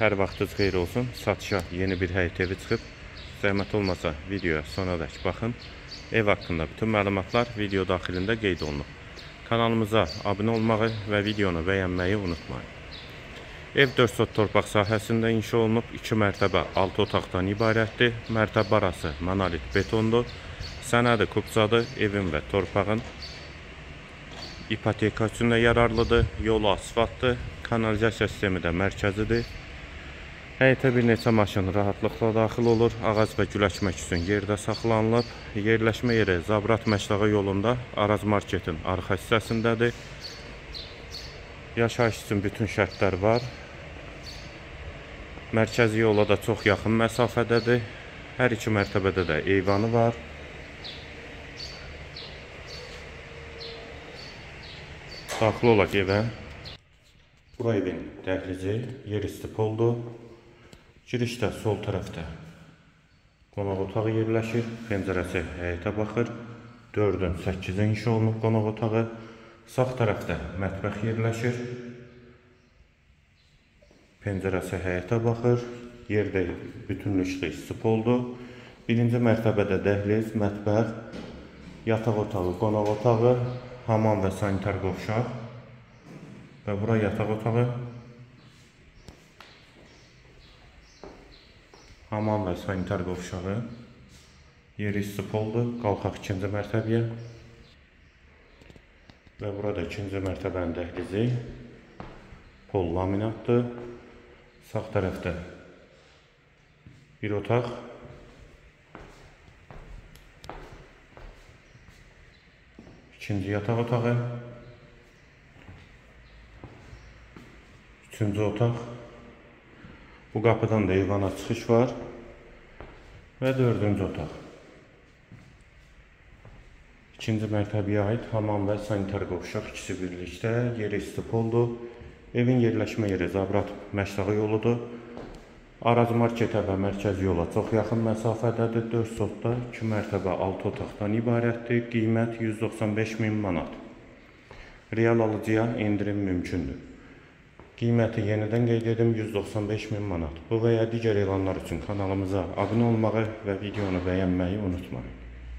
Hər vaxtınız xeyir olsun. Satışa yeni bir həyət evi çıxıb. Zəhmət olmasa videoya sonadək baxın. Ev haqqında bütün məlumatlar video daxilində qeyd olunub. Kanalımıza abunə olmağı və videonu bəyənməyi unutmayın. Ev 4 sot torpaq sahəsində inşa olunub. 2 mərtəbə 6 otaqdan ibarətdir. Mərtəbə arası monolit betondur. Sənədi kubcadır. Evin və torpağın ipoteka üçün də yararlıdır. Yolu asfaltdır. Kanalizasiya sistemi də mərkəzidir. Həyətə bir neçə maşın rahatlıqla daxil olur. Ağac və gül əkmək üçün yerdə saxlanılıb. Yerləşmə yeri Zabrat Məşdağı yolunda Araz Marketin arxa hissəsindədir. Yaşayış üçün bütün şərtlər var. Mərkəzi yola da çox yaxın məsafədədir. Hər iki mərtəbədə də eyvanı var. Daxil olaq evə. Bura evin dəhlizi, yer üstü poldur. Girişdə sol tərəfdə qonaq otağı yerləşir. Pəncərəsi həyətə baxır. 4-ün 8-ə inşa olunub qonaq otağı. Sağ tərəfdə mətbəx yerləşir. Pəncərəsi həyətə baxır. Yerdə bütünlükdə isti poldur. Birinci mərtəbədə dəhliz, mətbəx, yataq otağı, qonaq otağı, hamam və sanitar qovşaq. Və bura yataq otağı. Hamam və sanitar qovşağı. Yeri isti poldur. Qalxaq ikinci mərtəbəyə. Və burada ikinci mərtəbənin dəhlizi. Pol laminatdır. Sağ tərəfdə bir otaq. İkinci yataq otağı. Üçüncü otaq. Bu qapıdan da eyvana çıxış var. Və 4-cü otaq. İkinci mərtəbəyə aid hamam və sanitar qovşaq ikisi birlikdə. Yeri isti poldur. Evin yerləşmə yeri Zabrat Məşdağı yoludur. Araz marketə və mərkəzi yola çox yaxın məsafədədir. 4 sotda 2 mərtəbə 6 otaqdan ibarətdir. Qiymət 195.000 manat. Real alıcıya endirim mümkündür. Qiyməti yenidən qeyd edim 195.000 manat. Bu və ya digər elanlar üçün kanalımıza abunə olmağı və videonu bəyənməyi unutmayın.